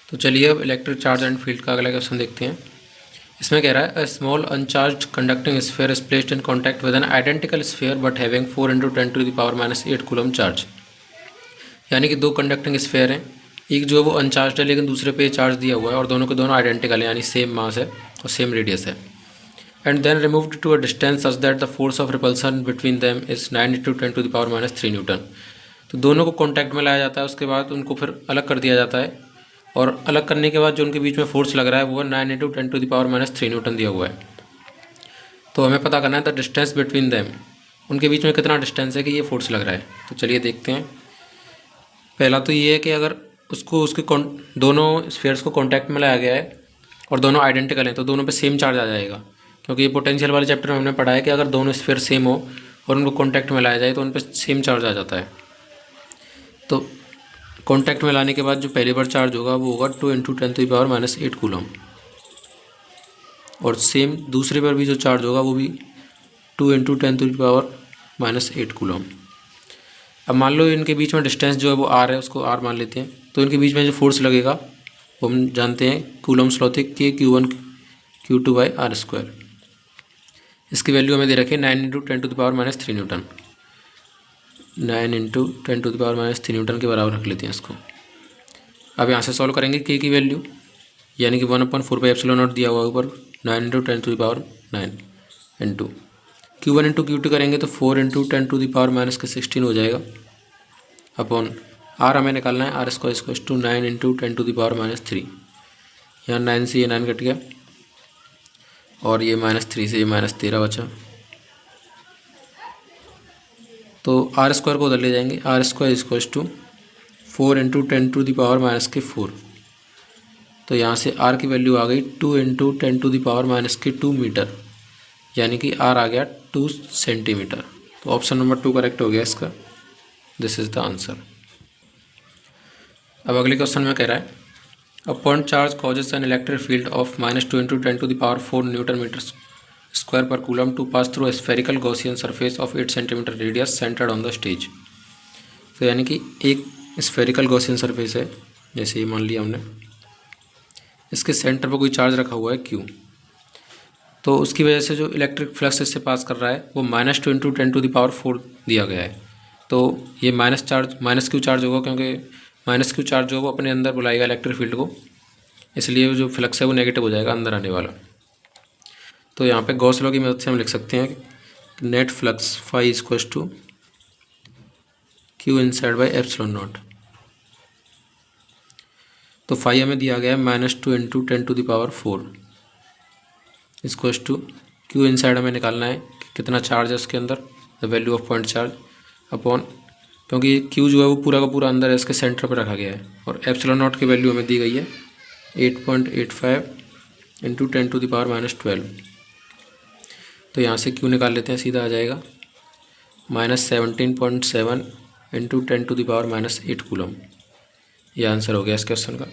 तो चलिए अब इलेक्ट्रिक चार्ज एंड फील्ड का अगला क्वेश्चन देखते हैं। इसमें कह रहा है a small uncharged conducting sphere is placed in contact with an identical sphere but having 4 × 10⁻⁸ coulomb चार्ज। यानी कि दो कंडक्टिंग स्फीयर हैं, एक जो है वो अनचार्ज है लेकिन दूसरे पे चार्ज दिया हुआ है और दोनों के दोनों आइडेंटिकल है, यानी सेम मास है और सेम रेडियस है। And then removed to a distance such that the force of repulsion between them is 9 × 10⁻³ newton. तो दोनों को कॉन्टैक्ट में लाया जाता है, उसके बाद उनको फिर अलग कर दिया जाता है और अलग करने के बाद जो उनके बीच में फोर्स लग रहा है वो 9 × 10⁻³ न्यूटन दिया हुआ है। तो हमें पता करना है द डिस्टेंस बिटवीन देम, उनके बीच में कितना डिस्टेंस है कि ये फोर्स लग रहा है। तो चलिए देखते हैं। पहला तो ये है कि अगर उसके दोनों स्फीयर्स को कॉन्टैक्ट में लाया गया है और दोनों आइडेंटिकल हैं तो दोनों पे सेम चार्ज आ जाएगा, क्योंकि ये पोटेंशियल वाले चैप्टर में हमने पढ़ा है कि अगर दोनों स्फीयर सेम हो और उनको कॉन्टैक्ट में लाया जाए तो उन पर सेम चार्ज आ जाता है। तो कॉन्टैक्ट में लाने के बाद जो पहली बार चार्ज होगा वो होगा 2 × 10⁻⁸ कूलम, और सेम दूसरी बार भी जो चार्ज होगा वो भी 2 × 10⁻⁸ कूलम। अब मान लो इनके बीच में डिस्टेंस जो है वो आर है, उसको आर मान लेते हैं। तो इनके बीच में जो फोर्स लगेगा वो हम जानते हैं कूलम्स लॉ थे K Q1 Q2/r²। इसकी वैल्यू हमें दे रखी है 9 × 10⁻³ न्यूटन। 9 × 10⁻³ न्यूटन के बराबर रख लेते हैं इसको। अब यहाँ से सॉल्व करेंगे K की वैल्यू, यानी कि 1/4πε0 दिया हुआ ऊपर 9 × 10⁻⁹ इंटू Q1 × Q2 करेंगे तो 4 × 10⁻16 हो जाएगा अपॉन आर हमें निकालना है r² 9 × 10⁻3। यहाँ 9 से ये 9 कट गया और ये -3 से ये -13 बचा, तो r² को उधर ले जाएंगे। r² 4 × 10⁻⁴। तो यहाँ से r की वैल्यू आ गई 2 × 10⁻2 मीटर, यानी कि r आ गया 2 सेंटीमीटर। तो ऑप्शन नंबर 2 करेक्ट हो गया इसका। This is the answer. अब अगले क्वेश्चन में कह रहा है a point charge causes an electric field of -2 × 10⁻⁴ newton metre square per coulomb to pass through spherical Gaussian surface of 8 centimetre radius centred on the stage. तो यानी कि एक स्फेरिकल गॉसियन सरफेस है, जैसे ये मान लिया हमने, इसके सेंटर पर कोई चार्ज रखा हुआ है Q। तो उसकी वजह से जो इलेक्ट्रिक फ्लक्स इससे पास कर रहा है वो -2 × 10⁻⁴ दिया गया है। तो ये -Q चार्ज होगा, क्योंकि -Q चार्ज जो वो अपने अंदर बुलाएगा इलेक्ट्रिक फील्ड को, इसलिए जो फ्लक्स है वो नेगेटिव हो जाएगा अंदर आने वाला। तो यहाँ पे गॉस लॉ की मदद से हम लिख सकते हैं net flux phi = Q inside/ε0। तो फाई हमें दिया गया है -2 × 10⁻⁴ = Q इनसाइड हमें निकालना है कि कितना चार्ज है उसके अंदर, the value of point charge upon, क्योंकि Q जो है वो पूरा का पूरा अंदर है, इसके सेंटर पर रखा गया है, और ε0 की वैल्यू हमें दी गई है 8.85 × 10⁻12। तो यहाँ से Q निकाल लेते हैं, सीधा आ जाएगा -17.7 × 10⁻8 कूलम। ये आंसर हो गया इस क्वेश्चन का।